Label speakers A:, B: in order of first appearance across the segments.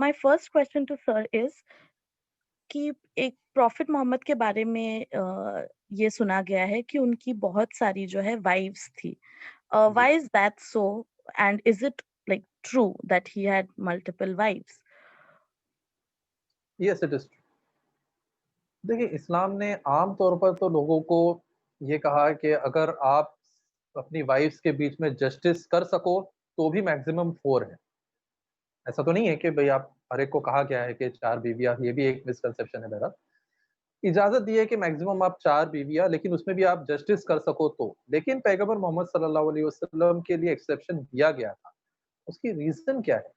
A: My first question to sir is कि एक profit Mohammad के बारे में ये सुना गया है कि उनकी बहुत सारी जो है वाइव्स थी।
B: जी।
A: Why is that so and is it like true that he had multiple wives?
B: Yes it is. देखिए, इस्लाम ने आम तौर पर तो लोगों को ये कहा है कि अगर आप अपनी वाइफ्स के बीच में जस्टिस कर सको, तो भी मैक्सिमम 4 है। ऐसा तो नहीं है कि भई आप हर एक को कहा गया है कि 4 बीवियाँ, ये भी एक मिसकंसेप्शन है मेरा। इजाज़त दी है कि मैक्सिमम आप 4 बीवियाँ, लेकिन उसमें भी आप जस्टिस कर सको तो। लेकिन पैगंबर मोहम्मद सल्लल्लाहु अलैहि वसल्लम के लिए एक्सेप्शन दिया गया था। उसकी रीज़न क्या है?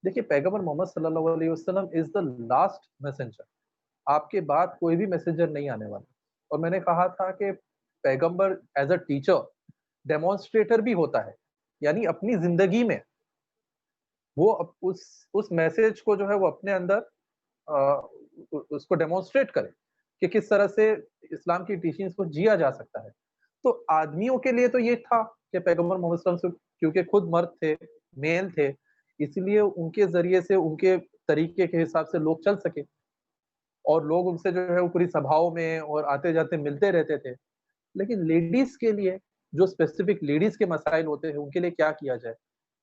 B: देखिए, पैगंबर मोहम्मद सल्लल्लाहु अलैहि वसल्लम इज़ द लास्ट मैसेंजर। आपके बाद कोई भी मैसेंजर नहीं आने वाला। और मैंने कहा था कि पैगंबर एज़ अ टीचर, डेमोंस्ट्रेटर भी होता है। यानी अपनी ज़िंदगी में वो उस मैसेज को जो है वो अपने अंदर अ, उसको डेमोंस्ट्रेट करे कि किस तरह से इस्लाम की टीचिंग्स को जिया जा सकता है। तो आदमियों के लिए तो ये था कि पैगंबर मोहम्मद सल्लल्लाहु अलैहि वसल्लम क्योंकि खुद मर्द थे, मेल थे, इसलिए उनके ज़रिए से उनके तरीके के हिसाब से लोग चल सके और लोग उनसे जो है वो पूरी सभाओं में और आते-जाते मिलते रहते थे। लेकिन लेडीज़ के लिए, जो स्पेसिफिक लेडीज़ के मसाइल होते हैं, उनके लिए क्या किया जाए?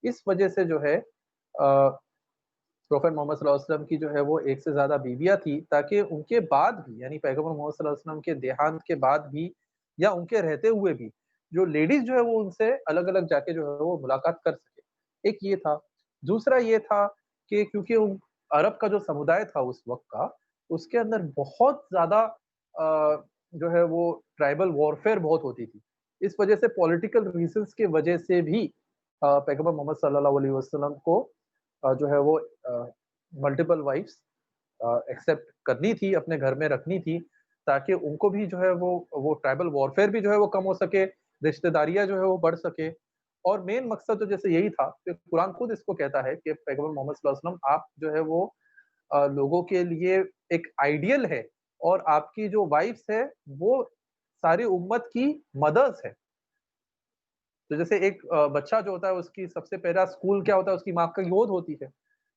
B: इस वजह से जो है प्रोफेट मोहम्मद सल्लल्लाहु अलैहि वसल्लम की जो है वो एक से ज़्यादा बीवियाँ थी, ताकि उनके बाद भी यानी पैगंबर मोहम्मद सल्लल्लाहु अलैहि वसल्लम के देहांत के बाद भी या उनके रहते हुए भी, जो लेडीज़ जो है वो उनसे अलग-अलग जाके जो है वो मुलाकात कर सके। एक ये था। दूसरा ये था कि क्योंकि अरब का जो समुदाय था उस वक़्त का, उसके अंदर बहुत ज़्यादा जो है वो ट्राइबल वॉरफेयर बहुत होती थी। इस वजह से पॉलिटिकल रीज़न्स की वजह से भी पैगंबर मोहम्मद सल्लल्लाहु अलैहि वसल्लम को जो है वो मल्टीपल वाइफ्स एक्सेप्ट करनी थी, अपने घर में रखनी थी, ताकि उनको भी जो है वो ट्राइबल वॉरफेयर भी जो है वो कम हो सके, रिश्तेदारियाँ जो है वो बढ़ सके। और मेन मकसद तो जैसे यही था कि कुरान खुद इसको कहता है कि पैगंबर मोहम्मद सल्लल्लाहु अलैहि वसल्लम आप जो है वो लोगों के लिए एक आइडियल है और आपकी जो वाइफ्स है, वो सारी उम्मत की मदर्स है। तो जैसे एक बच्चा जो होता है उसकी सबसे पहला स्कूल क्या होता है, उसकी माँ का गोद होती है।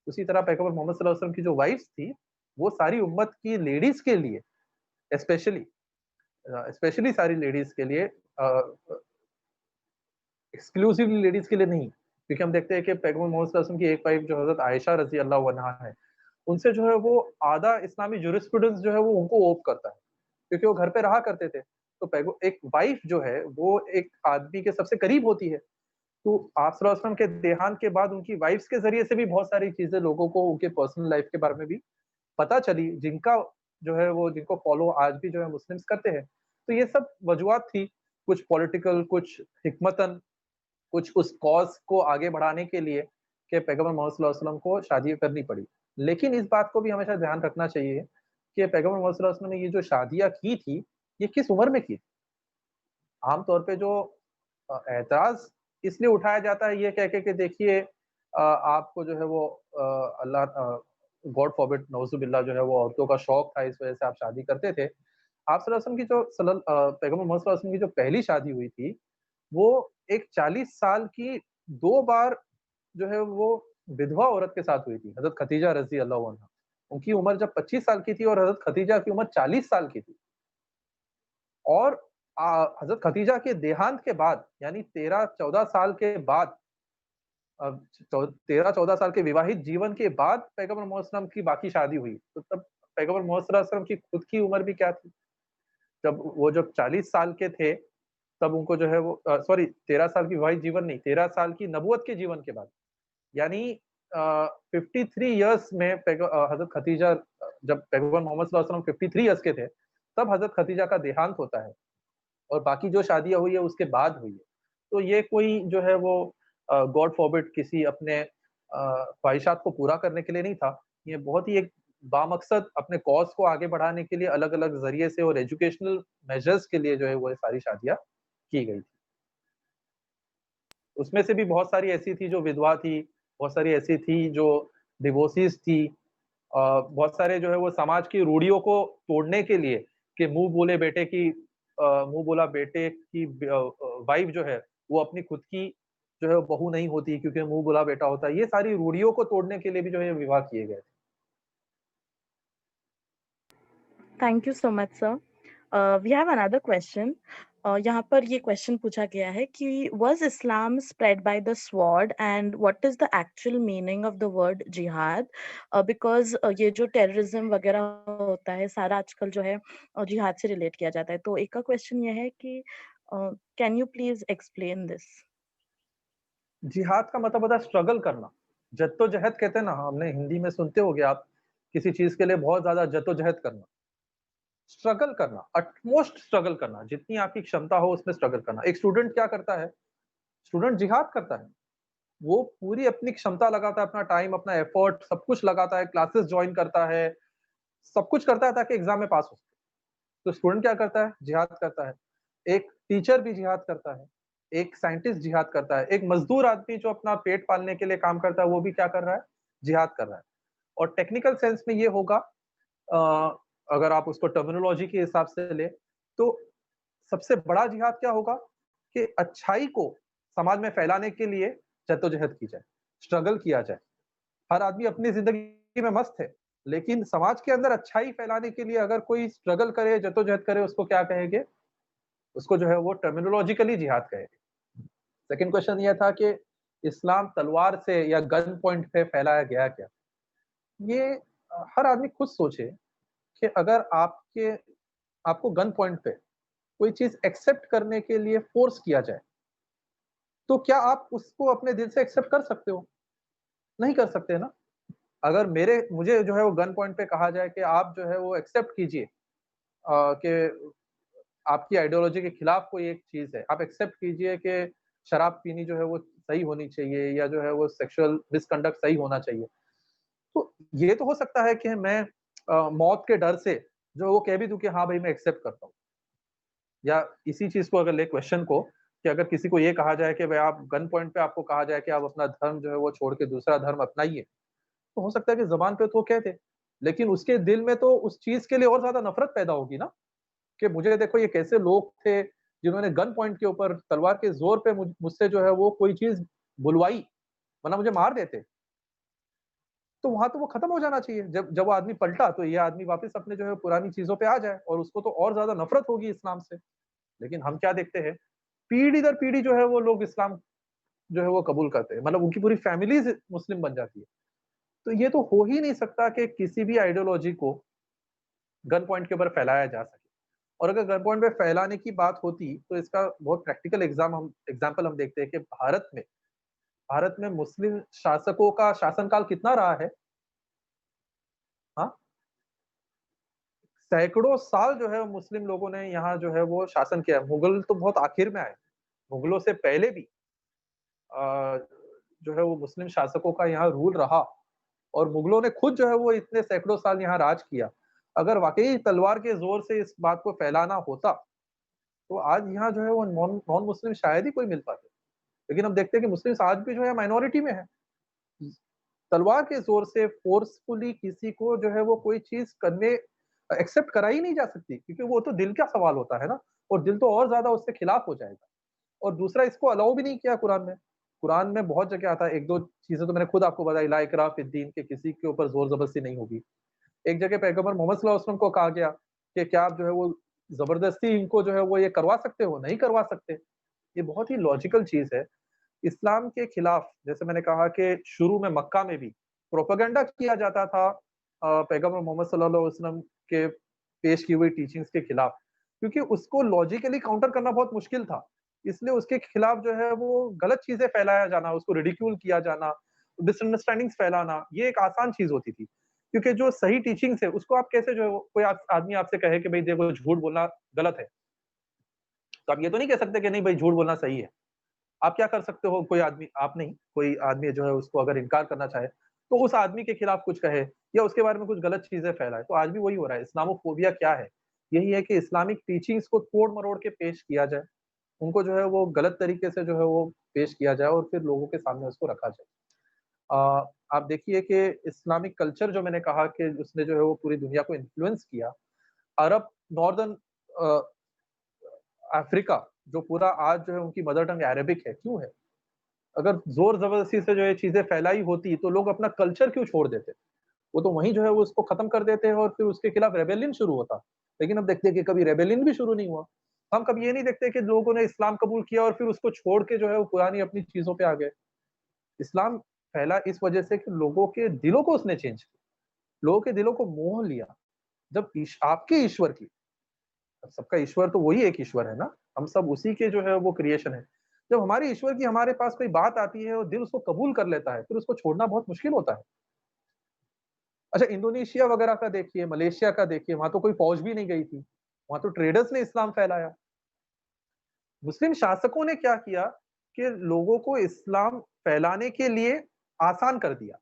B: उसी तरह पैगंबर मोहम्मद सल्लल्लाहु अलैहि वसल्लम की जो वाइफ्स थी, वो सारी उम्मत की लेडीज़ के लिए स्पेशली स्पेशली सारी लेडीज़ के लिए एक्सक्लूसिवली लेडीज़ के लिए नहीं। क्योंकि हम देखते हैं कि पैगंबर मोहम्मद सल्लल्लाहु अलैहि वसल्लम की एक वाइफ जो हज़रत आयशा रज़ी अल्लाहु अन्हा है, उनसे जो है वो आधा इस्लामी ज्यूरिस्प्रूडेंस जो है वो उनको ओप करता है, क्योंकि वो घर पे रहा करते थे। तो एक वाइफ जो है वो एक आदमी के सबसे करीब होती है। तो आप सल्लल्लाहु अलैहि वसल्लम के देहांत के बाद उनकी वाइफ्स के ज़रिए से भी बहुत सारी चीज़ें लोगों को उनके पर्सनल लाइफ़ के बारे में भी पता चली, जिनका जो है वो जिनको फ़ॉलो आज भी जो है मुस्लिम्स करते हैं। तो ये सब वजूहात थी, कुछ पॉलिटिकल, कुछ हिकमतन, कुछ उस कॉज़ को आगे बढ़ाने के लिए कि पैगंबर मोहम्मद सल्लल्लाहु अलैहि वसल्लम को शादी करनी पड़ी। लेकिन इस बात को भी हमेशा ध्यान रखना चाहिए कि पैगंबर मोहम्मद सल्लल्लाहु अलैहि वसल्लम ने ये जो शादियाँ की थी, ये किस उम्र में की? आम तौर पे जो ऐतराज़ इसलिए उठाया जाता है ये कह के कि देखिए आपको जो है वो अल्लाह गॉड फॉरबिड नऊज़ुबिल्लाह जो है वो औरतों का शौक था, इस वजह से आप शादी करते थे। आप सल्लल्लाहु अलैहि वसल्लम की जो पैगंबर मोहम्मद सल्लल्लाहु अलैहि वसल्लम की जो पहली शादी हुई थी, वो एक 40 साल की 2 बार जो है वो विधवा औरत के साथ हुई थी, हज़रत खदीजा रज़ी अल्लाहु अन्हा। उनकी उम्र जब 25 साल की थी और हज़रत खदीजा की उम्र 40 साल की थी। और हज़रत खदीजा के देहांत के बाद यानी 13-14 साल के बाद 13-14 साल के विवाहित जीवन के बाद पैगंबर मोहम्मद सल्लल्लाहु अलैहि वसल्लम की बाकी शादी हुई। तो तब पैगंबर मोहम्मद सल्लल्लाहु अलैहि वसल्लम की खुद की उम्र भी क्या थी? जब 40 साल के थे, तब उनको जो है वो सॉरी 13 साल की विवाहित जीवन नहीं, 13 साल की नबुवत के जीवन के बाद। यानी 53 इयर्स में हज़रत खदीजा जब पैगंबर मोहम्मद सल्लल्लाहु अलैहि वसल्लम 53 इयर्स के थे, तब हज़रत खदीजा का देहांत होता है। और बाकी जो शादियाँ हुई है उसके बाद हुई है। तो ये कोई जो है वो गॉड फॉरबिड किसी अपने ख्वाहिशात को पूरा करने के लिए नहीं था। ये बहुत ही एक बामकसद अपने कॉज़ को आगे बढ़ाने के लिए अलग-अलग ज़रिए से और एजुकेशनल मेजर्स के लिए जो है वो ये सारी शादियाँ की गई थी। उसमें से भी बहुत सारी ऐसी थी जो विधवा थी, बहुत सारी ऐसी थी जो डिवोर्सीज़ थी। बहुत सारे जो है वो समाज की रूढ़ियों को तोड़ने के लिए कि मुँह बोला बेटे की वाइफ़ जो है, वो अपनी खुद की जो है बहू नहीं होती क्योंकि मुँह बोला बेटा होता है। ये सारी रूढ़ियों को तोड़ने के लिए भी जो है विवाह किए गए थे।
A: Thank you so much sir. We have another question. यहाँ पर ये क्वेश्चन पूछा गया है कि was Islam spread by the sword and what is the actual meaning of the word jihad? Because ये जो टेररिज्म वगैरह होता है सारा आजकल जो है जिहाद से रिलेट किया जाता है। तो एक का क्वेश्चन ये है कि can you please explain this?
B: जिहाद का मतलब होता है स्ट्रगल करना। जद्दोजहद कहते हैं ना, हमने हिंदी में सुनते होंगे आप, किसी चीज़ के लिए बहुत ज़्यादा जद्दोजहद करना। स्ट्रगल करना, अटमोस्ट स्ट्रगल करना, जितनी आपकी क्षमता हो उसमें स्ट्रगल करना। एक स्टूडेंट क्या करता है? स्टूडेंट जिहाद करता है। वो पूरी अपनी क्षमता लगाता है, अपना टाइम, अपना एफर्ट सब कुछ लगाता है, क्लासेस जॉइन करता है, सब कुछ करता है ताकि एग्ज़ाम में पास हो। तो स्टूडेंट क्या करता है? जिहाद करता है। एक टीचर भी जिहाद करता है, एक साइंटिस्ट जिहाद करता है, एक मज़दूर आदमी जो अपना पेट पालने के लिए काम करता है, वो भी क्या कर रहा है? जिहाद कर रहा है। और टेक्निकल सेंस में ये होगा, अ, अगर आप उसको टर्मिनोलॉजी के हिसाब से लें, तो सबसे बड़ा जिहाद क्या होगा कि अच्छाई को समाज में फैलाने के लिए जद्दोजहद की जाए, स्ट्रगल किया जाए। हर आदमी अपनी ज़िंदगी में मस्त है, लेकिन समाज के अंदर अच्छाई फैलाने के लिए अगर कोई स्ट्रगल करे, जद्दोजहद करे, उसको क्या कहेंगे? उसको जो है वो टर्मिनोलॉजिकली जिहाद कहेंगे। सेकंड क्वेश्चन ये था कि इस्लाम तलवार से या गन पॉइंट पे फैलाया गया क्या? ये हर आदमी खुद सोचे कि अगर आपको गन पॉइंट पे कोई चीज़ एक्सेप्ट करने के लिए फ़ोर्स किया जाए, तो क्या आप उसको अपने दिल से एक्सेप्ट कर सकते हो? नहीं कर सकते ना। अगर मुझे जो है वो गन पॉइंट पे कहा जाए कि आप जो है वो एक्सेप्ट कीजिए, कि आपकी आइडियोलॉजी के खिलाफ कोई एक चीज़ है, आप एक्सेप्ट कीजिए कि शराब पीनी जो है वो सही होनी चाहिए या जो है वो सेक्सुअल मिसकंडक्ट सही होना चाहिए। तो ये तो हो सकता है कि मैं मौत के डर से जो है वो कह भी दूँ कि हाँ भाई मैं एक्सेप्ट करता हूँ। या इसी चीज़ को अगर ले क्वेश्चन को, कि अगर किसी को ये कहा जाए कि भाई आप गन पॉइंट पे आपको कहा जाए कि आप अपना धर्म जो है वो छोड़ के दूसरा धर्म अपनाइए, तो हो सकता है कि ज़ुबान पे तो वो कह दे, लेकिन उसके दिल में तो उस चीज़ के लिए और ज़्यादा नफ़रत पैदा होगी ना, कि मुझे देखो ये कैसे लोग थे जिन्होंने गन पॉइंट के ऊपर तलवार के ज़ोर पे मुझसे जो है वो कोई चीज़ बुलवाई, वरना मुझे मार देते। तो वहाँ तो वो खत्म हो जाना चाहिए। जब जब वो आदमी पलटा तो ये आदमी वापस अपने जो है पुरानी चीज़ों पे आ जाए, और उसको तो और ज़्यादा नफ़रत होगी इस्लाम से। लेकिन हम क्या देखते हैं, पीढ़ी दर पीढ़ी जो है वो लोग इस्लाम जो है वो कबूल करते हैं। मतलब उनकी पूरी फैमिलीज़ मुस्लिम बन जाती है। तो ये तो हो ही नहीं सकता कि किसी भी आइडियोलॉजी को गन पॉइंट के ऊपर फैलाया जा सके। और अगर गन पॉइंट पे फैलाने की बात होती, तो इसका बहुत प्रैक्टिकल एग्ज़ाम्पल हम देखते हैं कि भारत में मुस्लिम शासकों का शासनकाल कितना रहा है? हाँ? सैकड़ों साल जो है मुस्लिम लोगों ने यहाँ जो है वो शासन किया है। मुगल तो बहुत आखिर में आए। मुगलों से पहले भी अ, जो है वो मुस्लिम शासकों का यहाँ रूल रहा, और मुगलों ने खुद जो है वो इतने सैकड़ों साल यहाँ राज किया। अगर वाक़ई तलवार के ज़ोर से इस बात को फैलाना होता, तो आज यहाँ जो है वो नॉन नॉन मुस्लिम शायद ही कोई मिल पाते। लेकिन हम देखते हैं कि मुस्लिम्स आज भी जो है माइनॉरिटी में है। तलवार के ज़ोर से फ़ोर्सफुली किसी को जो है वो कोई चीज़ करने एक्सेप्ट कराई नहीं जा सकती, क्योंकि वो तो दिल का सवाल होता है ना, और दिल तो और ज़्यादा उसके खिलाफ हो जाएगा। और दूसरा, इसको अलाउ भी नहीं किया कुरान में। कुरान में बहुत जगह आता है, 1-2 चीज़ें तो मैंने खुद आपको बताई, ला इकराह फिद्दीन, के किसी के ऊपर ज़ोर-ज़बरदस्ती नहीं होगी। एक जगह पैगंबर मोहम्मद सल्लल्लाहु अलैहि वसल्लम को कहा गया कि क्या आप जो है वो ज़बरदस्ती इनको जो है वो ये करवा सकते हो? नहीं करवा सकते। ये बहुत ही लॉजिकल चीज़ है। इस्लाम के खिलाफ, जैसे मैंने कहा कि शुरू में मक्का में भी प्रोपेगेंडा किया जाता था पैगंबर मोहम्मद सल्लल्लाहु अलैहि वसल्लम के पेश की हुई टीचिंग्स के खिलाफ, क्योंकि उसको लॉजिकली काउंटर करना बहुत मुश्किल था। इसलिए उसके खिलाफ जो है वो गलत चीज़ें फैलाया जाना, उसको रिडिक्यूल किया जाना, मिसअंडरस्टैंडिंग्स फैलाना, ये एक आसान चीज़ होती थी। क्योंकि जो सही टीचिंग्स है उसको आप कैसे जो है वो कोई आदमी आपसे कहे कि भई देखो झूठ बोलना गलत है, तो आप ये तो नहीं कह सकते कि नहीं भई झूठ बोलना सही है। आप क्या कर सकते हो, कोई आदमी, आप नहीं, कोई आदमी जो है उसको अगर इनकार करना चाहे, तो उस आदमी के खिलाफ कुछ कहे या उसके बारे में कुछ गलत चीज़ें फैलाए, तो आज भी वही हो रहा है। इस्लामोफोबिया क्या है? यही है कि इस्लामिक टीचिंग्स को तोड़-मरोड़ के पेश किया जाए, उनको जो है वो गलत तरीके से जो है वो पेश किया जाए और फिर लोगों के सामने उसको रखा जाए। आप देखिए कि इस्लामिक कल्चर, जो मैंने कहा कि उसने जो है वो पूरी दुनिया को इन्फ्लुएंस किया। अरब, नॉर्दर्न अ, अफ्रीका, जो पूरा आज जो है उनकी मदर टंग अरेबिक है, क्यों है? अगर ज़ोर-ज़बरदस्ती से जो ये चीज़ें फैलाई होती, तो लोग अपना कल्चर क्यों छोड़ देते? वो तो वहीं जो है वो उसको खत्म कर देते हैं और फिर उसके खिलाफ रेबेलियन शुरू होता। लेकिन अब देखते हैं कि कभी रेबेलियन भी शुरू नहीं हुआ। हम कभी ये नहीं देखते कि लोगों ने इस्लाम कबूल किया और फिर उसको छोड़ के जो है वो पुरानी अपनी चीज़ों पे आ गए। इस्लाम फैला इस वजह से कि लोगों के दिलों को उसने चेंज किया, लोगों के दिलों को मोह लिया। जब आपके ईश्वर की, सबका ईश्वर तो वही एक ईश्वर है ना, हम सब उसी के जो है वो क्रिएशन है। जब हमारे ईश्वर की हमारे पास कोई बात आती है और दिल उसको कबूल कर लेता है, फिर उसको छोड़ना बहुत मुश्किल होता है। अच्छा, इंडोनेशिया वगैरह का देखिए, मलेशिया का देखिए, वहाँ तो कोई फौज भी नहीं गई थी। वहाँ तो ट्रेडर्स ने इस्लाम फैलाया। मुस्लिम शासकों ने क्या किया कि लोगों को इस्लाम फैलाने के लिए आसान कर दिया।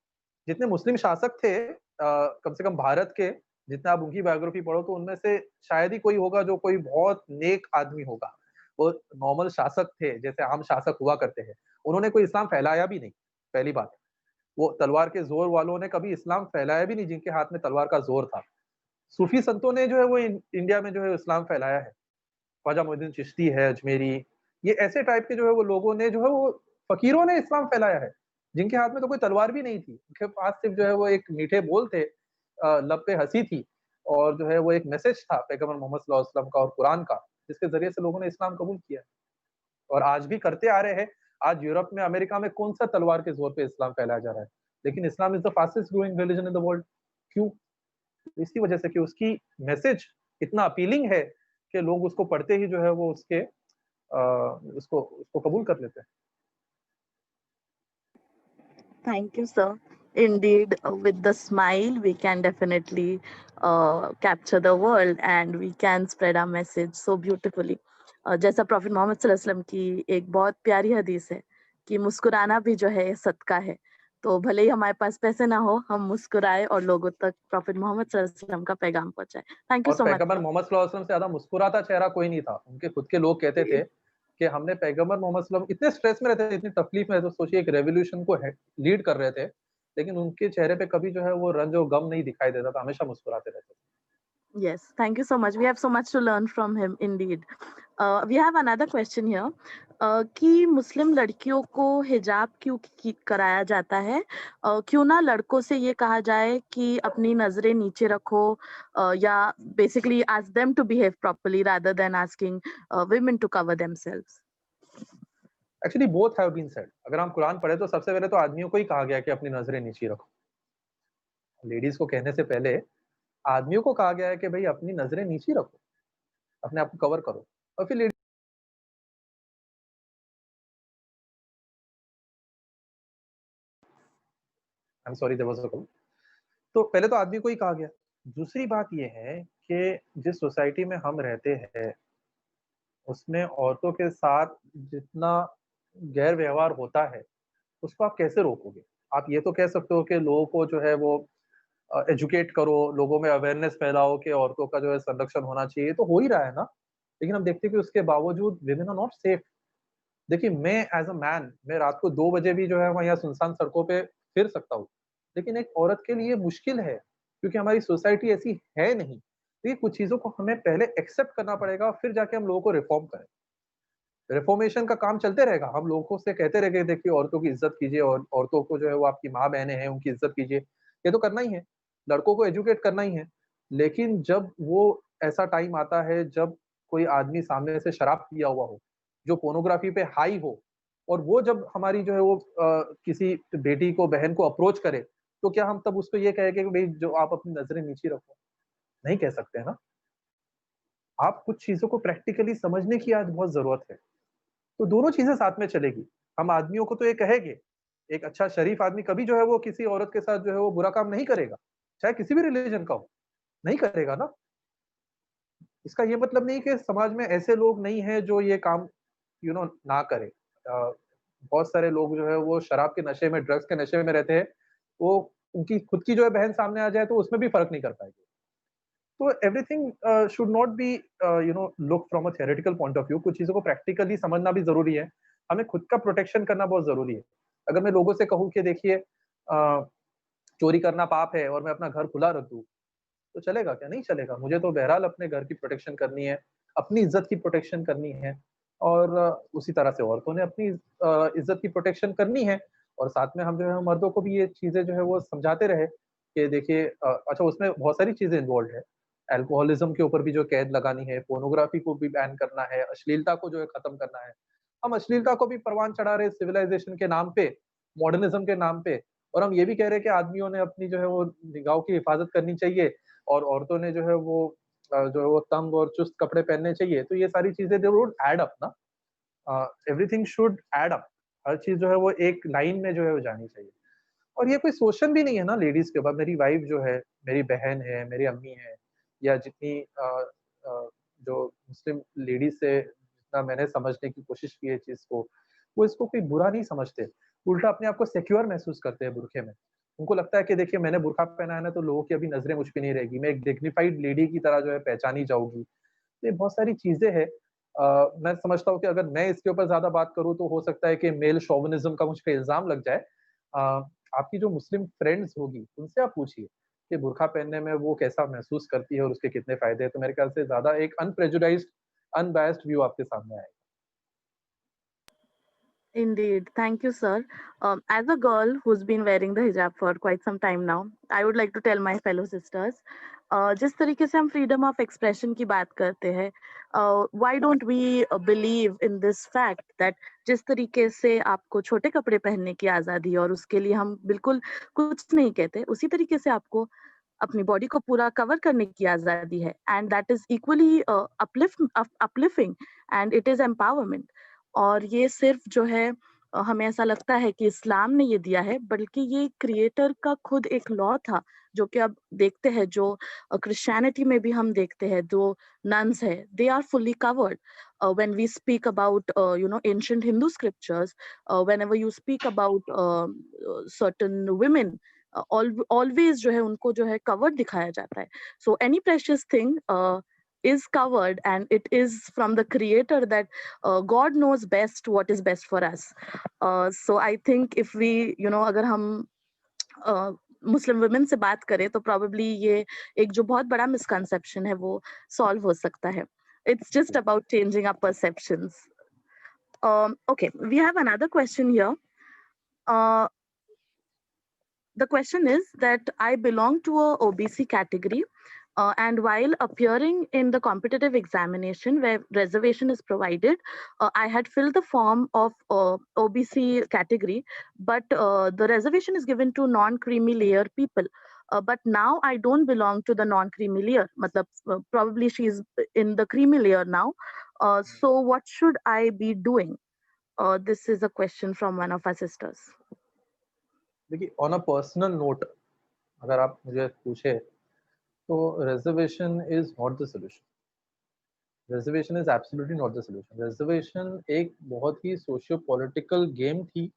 B: जितने मुस्लिम शासक थे कम से कम भारत के, जितना आप उनकी बायोग्राफी पढ़ो तो उनमें से शायद ही कोई होगा जो कोई बहुत नेक आदमी होगा। वो नॉर्मल शासक थे, जैसे आम शासक हुआ करते हैं। उन्होंने कोई इस्लाम फैलाया भी नहीं, पहली बात। वो तलवार के ज़ोर वालों ने कभी इस्लाम फैलाया भी नहीं जिनके हाथ में तलवार का ज़ोर था। सूफी संतों ने जो है वो इंडिया में जो है इस्लाम फैलाया है। ख्वाजा मोइनुद्दीन चिश्ती है अजमेरी, ये ऐसे टाइप के जो है वो लोगों ने जो है वो फ़कीरों ने इस्लाम फैलाया है, जिनके हाथ में तो कोई तलवार भी नहीं थी। उनके पास सिर्फ़ जो है वो एक मीठे बोल थे, लब पे हँसी थी और जो है वो एक मैसेज था पैगम्बर मोहम्मद सल्लल्लाहु अलैहि वसल्लम का और कुरान का, जिसके ज़रिए से लोगों ने इस्लाम कबूल किया और आज भी करते आ रहे हैं। आज यूरोप में, अमेरिका में कौन-सा तलवार के ज़ोर पे इस्लाम फैलाया जा रहा है, लेकिन Islam is the fastest growing religion in the world. क्यों? इसी वजह से कि उसकी मैसेज इतना अपीलिंग है कि लोग उसको पढ़ते ही जो है वो उसके उसको उसको कबूल कर लेते हैं।
A: Thank you, sir. Indeed, with the smile, we can definitely capture the world and we can spread our message so beautifully. जैसा प्रॉफिट मोहम्मद सल्लल्लाहु अलैहि वसल्लम की एक बहुत प्यारी हदीस है कि मुस्कुराना भी जो है सदका है। तो भले ही हमारे पास पैसे ना हो, हम मुस्कुराए और लोगों तक प्रॉफिट मोहम्मद सल्लल्लाहु अलैहि वसल्लम का पैगाम पहुंचाए। थैंक यू
B: और
A: सो मच
B: पैगंबर
A: सर।
B: मोहम्मद सल्लल्लाहु अलैहि वसल्लम से ज़्यादा मुस्कुराता चेहरा कोई नहीं था। उनके खुद के लोग कहते थे कि हमने पैगंबर मोहम्मद सल्लल्लाहु अलैहि वसल्लम इतने स्ट्रेस में रहते थे, इतनी तकलीफ में रहते थे, सोचिए एक रेवोल्यूशन को लीड कर रहे थे, लेकिन उनके चेहरे पे कभी जो है वो रंज और गम नहीं दिखाई देता था, हमेशा मुस्कुराते रहते थे।
A: Yes, thank you so much. We have so much to learn from him indeed. We have another question here कि मुस्लिम लड़कियों को हिजाब क्यों कराया जाता है? क्यों ना लड़कों से ये कहा जाए कि अपनी नजरें नीचे रखो या basically ask them to behave properly rather than asking women to cover themselves.
B: Actually both have been said. अगर हम कुरान पढ़े तो सबसे पहले तो आदमियों को ही कहा गया कि अपनी नज़रें नीची रखो। लेडीज़ को कहने से पहले आदमियों को कहा गया है कि भई अपनी नज़रें नीची रखो, अपने आप को कवर करो और फिर lady I am sorry there was a call. तो पहले तो आदमी को ही कहा गया। दूसरी बात ये है कि जिस सोसाइटी में हम रहते हैं, उसमें औरतों के साथ जितना गैर व्यवहार होता है, उसको आप कैसे रोकोगे? आप ये तो कह सकते हो कि लोगों को जो है वो एजुकेट करो, लोगों में अवेयरनेस फैलाओ कि औरतों का जो है संरक्षण होना चाहिए, तो हो ही रहा है ना। लेकिन हम देखते हैं कि उसके बावजूद वुमेन आर नॉट सेफ। देखिए, मैं एज़ अ मैन मैं रात को 2 बजे भी जो है वहाँ सुनसान सड़कों पे फिर सकता हूँ। लेकिन एक औरत के लिए मुश्किल है, क्योंकि हमारी सोसाइटी ऐसी है नहीं। तो ये कुछ चीज़ों को हमें पहले एक्सेप्ट करना पड़ेगा, फिर जाके हम लोगों को रिफ़ॉर्म करें। रिफ़ॉर्मेशन का काम चलते रहेगा, हम लोगों से कहते रहेंगे देखिए औरतों की इज़्ज़त कीजिए और औरतों को जो है वो आपकी माँ-बहनें हैं, उनकी इज़्ज़त कीजिए। ये तो करना ही है, लड़कों को एजुकेट करना ही है। लेकिन जब वो ऐसा टाइम आता है जब कोई आदमी सामने से शराब पिया हुआ हो, जो पोर्नोग्राफ़ी पे हाई हो और वो जब हमारी जो है वो किसी बेटी को, बहन को अप्रोच करे, तो क्या हम तब उसको ये कहेंगे कि भई जो आप अपनी नज़रें नीची रखो? नहीं कह सकते हैं ना। आप कुछ चीज़ों को प्रैक्टिकली समझने की आज बहुत ज़रूरत है। तो दोनों चीज़ें साथ में चलेगी। हम आदमियों को तो ये कहेंगे, एक अच्छा शरीफ आदमी कभी जो है वो किसी औरत के साथ जो है वो बुरा काम नहीं करेगा, चाहे किसी भी रिलिजन का हो, नहीं करेगा ना। इसका ये मतलब नहीं कि समाज में ऐसे लोग नहीं हैं जो ये काम ना करें। बहुत सारे लोग जो है वो शराब के नशे में, ड्रग्स के नशे में रहते हैं, वो उनकी खुद की जो है बहन सामने आ जाए तो उसमें भी फ़र्क नहीं कर पाएँगे। तो everything should not be look from a theoretical point of view. कुछ चीज़ों को प्रैक्टिकली समझना भी ज़रूरी है। हमें खुद का प्रोटेक्शन करना बहुत ज़रूरी है। अगर मैं लोगों से कहूँ कि देखिए चोरी करना पाप है और मैं अपना घर खुला रख दूँ, तो चलेगा क्या? नहीं चलेगा। मुझे तो बहरहाल अपने घर की प्रोटेक्शन करनी है, अपनी इज़्ज़त की प्रोटेक्शन करनी है और उसी तरह से औरतों ने अपनी इज़्ज़त की प्रोटेक्शन करनी है और साथ में हम जो है मर्दों को भी ये चीज़ें जो है वो समझाते रहे कि देखिए अच्छा उसमें बहुत सारी चीज़ें इन्वॉल्व्ड है। अल्कोहलिज़्म के ऊपर भी जो कैद लगानी है, पोर्नोग्राफ़ी को भी बैन करना है, अश्लीलता को जो है खत्म करना है। हम अश्लीलता को भी परवान चढ़ा रहे हैं सिविलाइज़ेशन के नाम पे, मॉडर्निज़्म के नाम पे और हम ये भी कह रहे हैं कि आदमियों ने अपनी जो है वो निगाहों की हिफाज़त करनी चाहिए और औरतों ने जो है वो जो है वो तंग और चुस्त कपड़े पहनने चाहिए। तो ये सारी चीज़ें दे वुड ऐड अप ना। Everything should add up. हर चीज़ जो है वो एक लाइन में जो है वो जानी चाहिए। और ये कोई शोषण भी नहीं है ना लेडीज़ के ऊपर। मेरी वाइफ़ जो है, मेरी बहन है, मेरी अम्मी है या जितनी जो मुस्लिम लेडीज़ से जितना मैंने समझने की कोशिश की है इस चीज़ को, वो इसको कोई बुरा नहीं समझते। उल्टा अपने आप को सिक्योर महसूस करते हैं बुर्के में। उनको लगता है कि देखिए मैंने बुर्का पहना है ना तो लोगों की अभी नज़रें मुझ पे नहीं रहेगी। मैं एक डिग्निफाइड लेडी की तरह जो है पहचानी जाऊँगी। तो ये बहुत सारी चीज़ें हैं। मैं समझता हूँ कि अगर मैं इसके ऊपर ज़्यादा बात करूँ तो हो सकता है कि मेल शोविनिज़्म का मुझ पे इल्ज़ाम लग जाए। आपकी जो मुस्लिम फ्रेंड्स होगी, उनसे आप पूछिए कि बुर्का पहनने में वो कैसा महसूस करती है और उसके कितने फ़ायदे हैं। तो मेरे ख्याल से ज़्यादा एक अनप्रेजुडाइज़्ड, अनबायस्ड व्यू आपके सामने आएगा।
A: Indeed. Thank you, sir. As a girl who's been wearing the hijab for quite some time now, I would like to tell my fellow sisters, जिस तरीके से हम फ्रीडम ऑफ एक्सप्रेशन की बात करते हैं, why don't we believe in this fact that जिस तरीके से आपको छोटे कपड़े पहनने की आज़ादी है और उसके लिए हम बिल्कुल कुछ नहीं कहते, उसी तरीके से आपको अपनी बॉडी को पूरा कवर करने की आज़ादी है and that is equally uplifting and it is empowerment. और ये सिर्फ जो है हमें ऐसा लगता है कि इस्लाम ने ये दिया है, बल्कि ये क्रिएटर का खुद एक लॉ था, जो कि अब देखते हैं, जो क्रिश्चियनिटी में भी हम देखते हैं, जो नन्स है, they are fully covered. When we speak about ancient Hindu scriptures, whenever you speak about certain women, always जो है उनको जो है कवर्ड दिखाया जाता है। So any precious thing is covered, and it is from the creator that God knows best what is best for us. So I think if we, अगर हम मुस्लिम वुमेन से बात करें तो probably ये एक जो बहुत बड़ा मिसकंसेप्शन है वो सॉल्व हो सकता है. It's just about changing our perceptions. Okay, we have another question here. Uh, the question is that I belong to a OBC category, and while appearing in the competitive examination where reservation is provided, I had filled the form of OBC category, but the reservation is given to non-creamy layer people. But now I don't belong to the non-creamy layer. Matlab, probably she's in the creamy layer now. So what should I be doing? This is a question from one of our sisters.
B: देखिए on a personal note अगर आप मुझे पूछे तो reservation is not the solution. Reservation is absolutely not the solution. Reservation एक बहुत ही socio political game थी।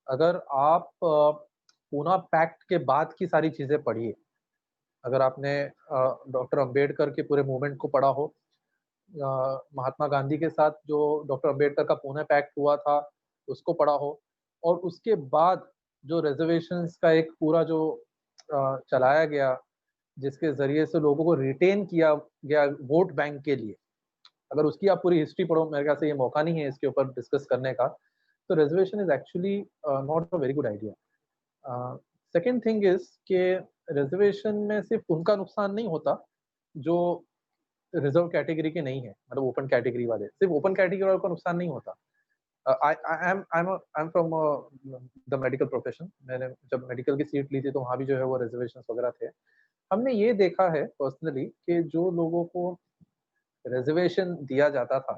B: अगर आप पूना पैक्ट के बाद की सारी चीज़ें पढ़िए, अगर आपने डॉक्टर अंबेडकर के पूरे मूवमेंट को पढ़ा हो, महात्मा गांधी के साथ जो डॉक्टर अंबेडकर का पुणे पैक्ट हुआ था, उसको पढ़ा हो और उसके बाद जो रिज़र्वेशंस का एक पूरा जो चलाया गया, जिसके ज़रिए से लोगों को रिटेन किया गया वोट बैंक के लिए। अगर उसकी आप पूरी हिस्ट्री पढ़ो, मेरे ख्याल से ये मौका नहीं है इसके ऊपर डिस्कस करने का। तो reservation is actually not a very good idea. Second thing is कि रिज़र्वेशन में सिर्फ़ उनका नुकसान नहीं होता, जो रिज़र्व कैटेगरी के नहीं है, मतलब ओपन कैटेगरी वाले। सिर्फ़ ओपन कैटेगरी वालों को नुकसान नहीं होता। I am from the medical profession. मैंने जब मेडिकल की सीट ली थी, तो वहाँ भी जो है वो रिज़र्वेशंस वगैरह थे। हमने ये देखा है पर्सनली कि जो लोगों को रिज़र्वेशन दिया जाता था,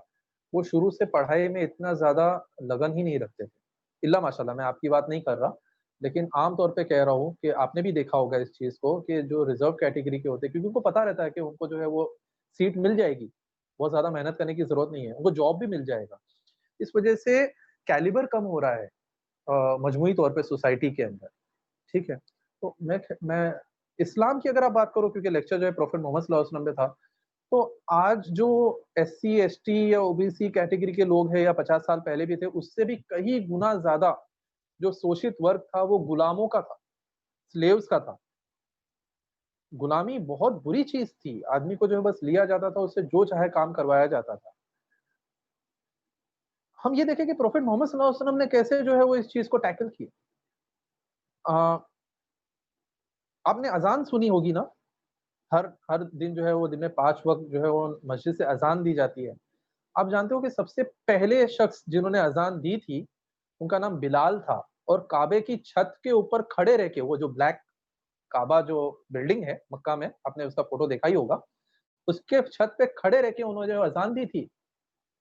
B: वो शुरू से पढ़ाई में इतना ज़्यादा लगन ही नहीं रखते थे। इल्ला माशाअल्लाह, मैं आपकी बात नहीं कर रहा, लेकिन आम तौर पे कह रहा हूँ कि आपने भी देखा होगा इस चीज़ को कि जो रिज़र्व कैटेगरी के होते हैं, क्योंकि उनको पता रहता है कि उनको जो है वो सीट मिल जाएगी, बहुत ज़्यादा मेहनत करने की ज़रूरत नहीं है, उनको जॉब भी मिल जाएगा। इस वजह से कैलिबर कम हो रहा है मजमूई तौर पे सोसाइटी के अंदर, ठीक है? तो मैं इस्लाम की अगर आप बात करो, क्योंकि लेक्चर जो है प्रॉफेट मोहम्मद सल्लल्लाहु अलैहि वसल्लम पे था, तो आज जो एससी, एसटी या ओबीसी कैटेगरी के लोग हैं या 50 साल पहले भी थे, उससे भी कहीं गुना ज़्यादा जो शोषित वर्ग था, वो गुलामों का था, स्लेव्स का था। गुलामी बहुत बुरी चीज़ थी, आदमी को जो है बस लिया जाता था, उससे जो चाहे काम करवाया जाता था। हम ये देखें कि प्रॉफेट मोहम्मद सल्लल्लाहु अलैहि वसल्लम ने कैसे जो है वो इस चीज़ को टैकल किया। अ, आपने अज़ान सुनी होगी ना? हर हर दिन जो है वो दिन में 5 वक़्त जो है वो मस्जिद से अज़ान दी जाती है। आप जानते हो कि सबसे पहले शख्स जिन्होंने अज़ान दी थी, उनका नाम बिलाल था और काबे की छत के ऊपर खड़े रह के वो जो ब्लैक काबा जो बिल्डिंग है मक्का में, आपने उसका फ़ोटो देखा ही होगा, उसके छत पे खड़े रह के उन्होंने जो अज़ान दी थी,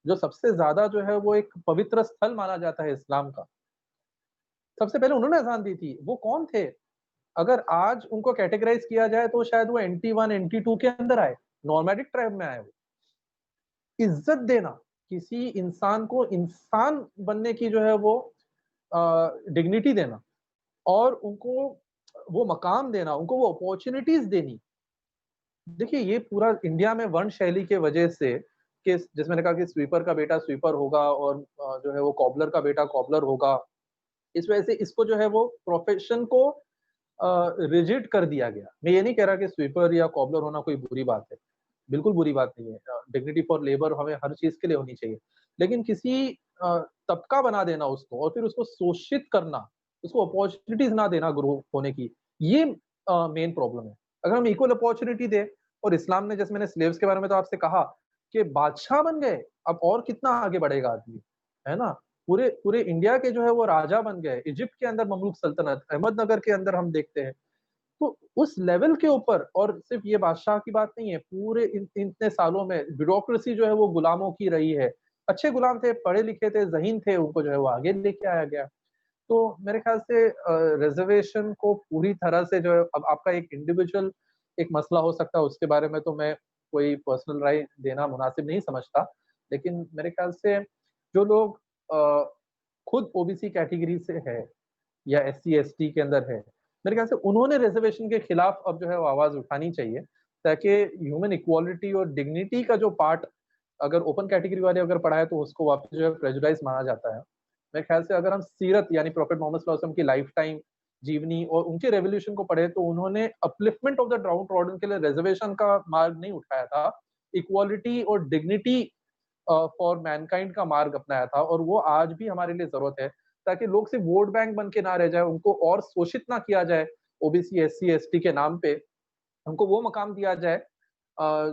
B: जो सबसे ज़्यादा जो है वो एक पवित्र स्थल माना जाता है इस्लाम का। सबसे पहले उन्होंने अज़ान दी थी। वो कौन थे? अगर आज उनको कैटेगराइज़ किया जाए तो शायद वो एनटी 1, एनटी 2 के अंदर आए, नोमैडिक ट्राइब में आए वो। इज़्ज़त देना, किसी इंसान को इंसान बनने की जो है वो डिग्निटी देना और उनको वो मकाम देना, उनको वो अपॉर्च्युनिटीज़ देनी। देखिए, ये पूरा इंडिया में वर्ण शैली के वजह से कि जैसे मैंने कहा कि स्वीपर का बेटा स्वीपर होगा और जो है वो कॉबलर का बेटा कॉबलर होगा। इस वजह से इसको जो है वो प्रोफ़ेशन को रिजिड कर दिया गया। मैं ये नहीं कह रहा कि स्वीपर या कॉबलर होना कोई बुरी बात है। बिल्कुल बुरी बात नहीं है। डिग्निटी फॉर लेबर हमें हर चीज़ के लिए होनी चाहिए। लेकिन किसी तबका बना देना उसको और फिर उसको शोषित करना, उसको अपॉर्च्युनिटीज़ ना देना ग्रो होने की, ये मेन प्रॉब्लम है। अगर हम इक्वल अपॉर्च्युनिटी दें और इस्लाम ने जैसे मैंने स्लेव्स के बारे में तो आपसे कहा कि बादशाह बन गए, अब और कितना आगे बढ़ेगा आदमी, है ना? पूरे पूरे इंडिया के जो है वो राजा बन गए। इजिप्ट के अंदर ममलूक सल्तनत, अहमदनगर के अंदर हम देखते हैं। तो उस लेवल के ऊपर और सिर्फ ये बादशाह की बात नहीं है, पूरे इन इतने सालों में ब्यूरोक्रेसी जो है वो गुलामों की रही है। अच्छे गुलाम थे, पढ़े-लिखे थे, ज़हीन थे, उनको जो है वो आगे लेके आया गया। तो मेरे ख्याल से रिज़र्वेशन को पूरी तरह से जो है अब आपका एक इंडिविजुअल एक मसला हो सकता है, उसके बारे में तो मैं कोई पर्सनल राय देना मुनासिब नहीं समझता। लेकिन मेरे ख्याल से जो लोग खुद ओबीसी कैटेगरी से है या एससी-एसटी के अंदर है, मेरे ख्याल से उन्होंने रिज़र्वेशन के खिलाफ अब जो है वो आवाज़ उठानी चाहिए, ताकि ह्यूमन इक्वालिटी और डिग्निटी का जो पार्ट अगर ओपन कैटेगरी वाले अगर पढ़ा है तो उसको वापस जो है प्रेजुडाइज़ माना जाता है। मेरे ख्याल से अगर हम सीरत यानी प्रॉफेट मोहम्मद सल्लल्लाहु अलैहि वसल्लम की लाइफ टाइम जीवनी और उनके रेवोल्यूशन को पढ़े तो उन्होंने upliftment of the down trodden के लिए रिज़र्वेशन का मार्ग नहीं उठाया था, इक्वालिटी और डिग्निटी फॉर मैनकाइंड का मार्ग अपनाया था और वो आज भी हमारे लिए ज़रूरत है, ताकि लोग सिर्फ वोट बैंक बन के ना रह जाएँ, उनको और शोषित ना किया जाए ओबीसी, एससी, एसटी के नाम पे। उनको वो मकाम दिया जाए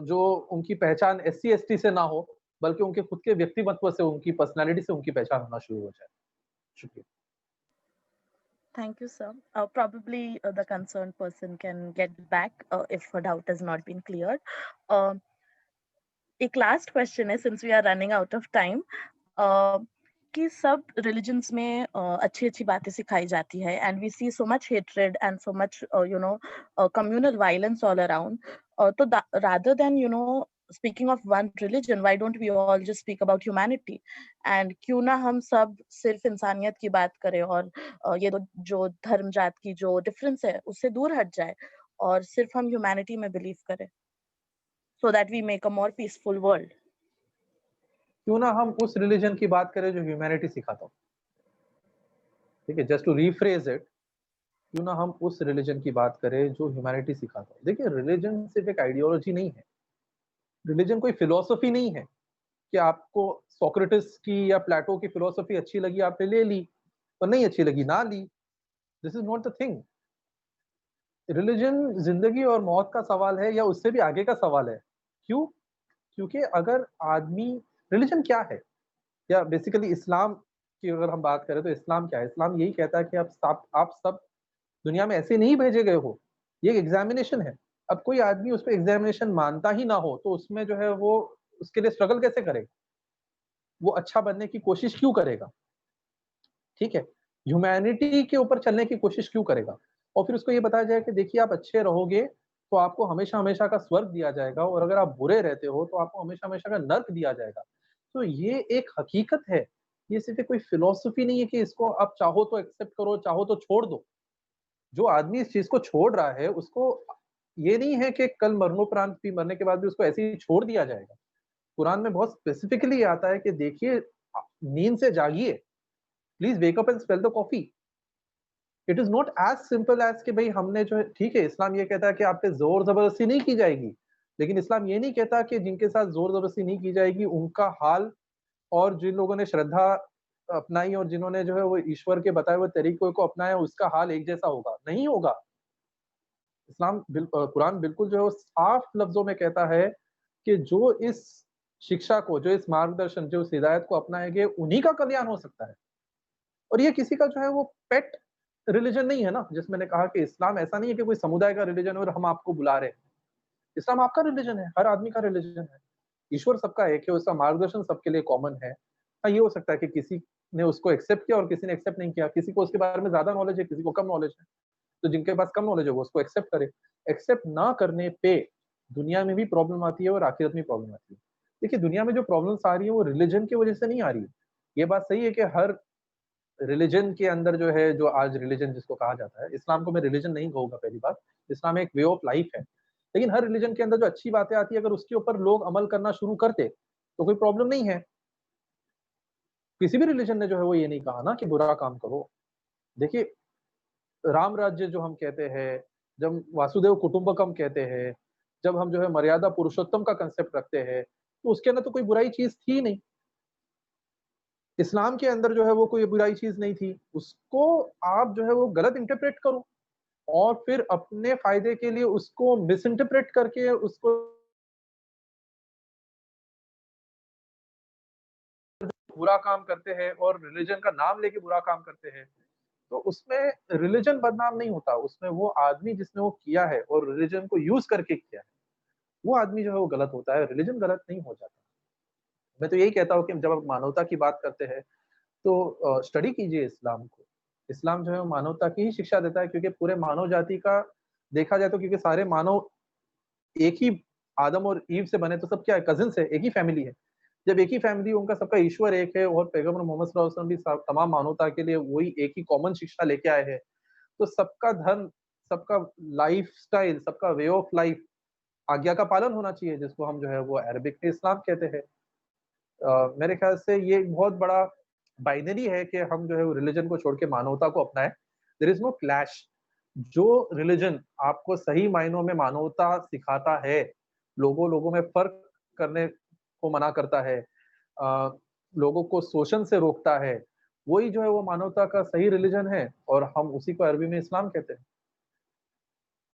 B: जो उनकी पहचान एससी-एसटी से ना हो, बल्कि उनके खुद के व्यक्तिमत्व से, उनकी पर्सनैलिटी से उनकी पहचान होना शुरू हो जाए। शुक्रिया।
A: Thank you, sir. Probably the concerned person can get back if a doubt has not been cleared. Uh, एक लास्ट क्वेश्चन है, since we are running out of time, कि सब रिलीजन्स में अच्छी अच्छी बातें सिखाई जाती है and we see so much hatred and so much communal violence all around. So rather than speaking of one religion, why don't we all just speak about humanity? And क्यों ना हम सब सिर्फ इंसानियत की बात करें और ये जो धर्म जात की जो डिफरेंस है उससे दूर हट जाए और सिर्फ हम ह्यूमैनिटी में बिलीव करें, so that we make a more peaceful world.
B: क्यों ना हम उस रिलिजन की बात करें जो ह्यूमैनिटी सिखाता हो, ठीक है? जस्ट टू रिफ्रेज़ इट, क्यों ना हम उस रिलिजन की बात करें जो ह्यूमैनिटी सिखाता हो। देखिए रिलिजन सिर्फ एक आइडियोलॉजी नहीं है, रिलिजन कोई फिलॉसफी नहीं है कि आपको सोक्रेटिस की या प्लेटो की फिलॉसफी अच्छी लगी आपने ले ली और नहीं अच्छी लगी ना ली। This is not the thing. Religion ज़िंदगी और मौत का सवाल है या उससे भी आगे का सवाल है। क्यों? क्योंकि अगर आदमी रिलिजन क्या है? या बेसिकली इस्लाम की अगर हम बात करें तो इस्लाम क्या है? इस्लाम यही कहता है कि आप सब दुनिया में ऐसे नहीं भेजे गए हो। ये एक एग्ज़ामिनेशन है। अब कोई आदमी उसको एग्ज़ामिनेशन मानता ही ना हो, तो उसमें जो है वो उसके लिए स्ट्रगल कैसे करेगा? वो अच्छा बनने की कोशिश क्यों करेगा? ठीक है? ह्यूमैनिटी के ऊपर चलने की कोशिश क्यों करेगा? और फिर उसको ये बताया जाए कि देखिए आप अच्छे रहोगे, तो आपको हमेशा-हमेशा का स्वर्ग दिया जाएगा और अगर आप बुरे रहते हो, तो आपको हमेशा-हमेशा का नर्क दिया जाएगा। तो ये एक हकीकत है। ये सिर्फ़ एक कोई फिलॉसफी नहीं है कि इसको आप चाहो तो एक्सेप्ट करो, चाहो तो छोड़ दो। जो आदमी इस चीज़ को छोड़ रहा है, उसको ये नहीं है कि कल मरणोपरांत भी मरने के बाद भी उसको ऐसे ही छोड़ दिया जाएगा। कुरान में बहुत स्पेसिफिकली आता है कि देखिए नींद से जागिए, please wake up and spell the coffee. It is not as simple as कि भई हमने जो है ठीक है, इस्लाम ये कहता है कि आप पे ज़ोर-ज़बरदस्ती नहीं की जाएगी। लेकिन इस्लाम ये नहीं कहता कि जिनके साथ ज़ोर-ज़बरदस्ती नहीं की जाएगी, उनका हाल और जिन लोगों ने श्रद्धा अपनाई और जिन्होंने जो है वो ईश्वर के बताए हुए तरीकों को अपनाया, उसका हाल एक जैसा होगा। नहीं होगा। कुरान बिल्कुल जो है वो साफ लफ्ज़ों में कहता है कि जो इस शिक्षा को, जो इस मार्गदर्शन, जो इस हिदायत को अपनाएँगे, उन्हीं का कल्याण हो सकता है। और ये किसी का जो है वो पेट रिलिजन नहीं है ना, जैसे मैंने कहा कि इस्लाम ऐसा नहीं है कि कोई समुदाय का रिलिजन है और हम आपको बुला रहे हैं। इस्लाम आपका रिलिजन है, हर आदमी का रिलिजन है। ईश्वर सबका एक है, उसका मार्गदर्शन सबके लिए कॉमन है। हाँ, ये हो सकता है कि किसी ने उसको एक्सेप्ट किया और किसी ने एक्सेप्ट नहीं किया, किसी को उसके बारे में ज़्यादा नॉलेज है, किसी को कम नॉलेज है। तो जिनके पास कम नॉलेज है वो उसको एक्सेप्ट करे। एक्सेप्ट ना करने पे दुनिया में भी प्रॉब्लम आती है और आखिरत में प्रॉब्लम आती है। देखिए दुनिया में जो प्रॉब्लम्स आ रही है वो रिलिजन की वजह से नहीं आ रही है। ये बात सही है कि हर रिलिजन के अंदर जो है, जो आज रिलिजन जिसको कहा जाता है, इस्लाम को मैं रिलिजन नहीं कहूँगा पहली बात, इस्लाम एक वे ऑफ लाइफ है। लेकिन हर रिलिजन के अंदर जो अच्छी बातें आती है अगर उसके ऊपर लोग अमल करना शुरू करते, तो कोई प्रॉब्लम नहीं है। किसी भी रिलिजन ने जो है वो ये नहीं कहा ना कि बुरा काम करो। देखिए राम राज्य जो हम कहते हैं, जब वासुदेव कुटुंबकम कहते हैं, जब हम जो है मर्यादा पुरुषोत्तम का कांसेप्ट रखते हैं, तो उसके अंदर तो कोई बुराई चीज़ थी ही नहीं। इस्लाम के अंदर जो है वो कोई बुराई चीज़ नहीं थी। उसको आप जो है वो गलत इंटरप्रेट करो और फिर अपने फ़ायदे के लिए उसको मिस इंटरप्रेट करके उसको बुरा काम करते हैं और रिलिजन का नाम लेके बुरा काम करते हैं। तो उसमें रिलिजन बदनाम नहीं होता, उसमें वो आदमी जिसने वो किया है और रिलिजन को यूज़ करके किया है, वो आदमी जो है वो गलत होता है, रिलिजन गलत नहीं हो जाता। मैं तो यही कहता हूँ कि जब आप मानवता की बात करते हैं, तो स्टडी कीजिए इस्लाम को। इस्लाम जो है वो मानवता की ही शिक्षा देता है क्योंकि पूरे मानव जाति का देखा जाए तो क्योंकि सारे मानव एक ही आदम और ईव से बने तो सब क्या है कज़िन्स है, एक ही फैमिली है। जब एक ही फैमिली उनका सबका ईश्वर एक है और पैगंबर मोहम्मद सल्लल्लाहु अलैहि वसल्लम भी तमाम मानवता के लिए वही एक ही कॉमन शिक्षा लेके आए हैं। तो सबका धर्म, सबका लाइफ़स्टाइल, सबका वे ऑफ लाइफ आज्ञा का पालन होना चाहिए जिसको हम जो है वो अरबिक में इस्लाम कहते हैं। मेरे ख्याल से ये एक बहुत बड़ा बाइनरी है कि हम जो है वो रिलिजन को छोड़ के मानवता को अपनाएँ। There is no clash. जो रिलिजन आपको सही मायनों में मानवता सिखाता है, लोगों में फ़र्क करने को मना करता है, लोगों को शोषण से रोकता है, वही जो है वो मानवता का सही रिलिजन है और हम उसी को अरबी में इस्लाम कहते हैं।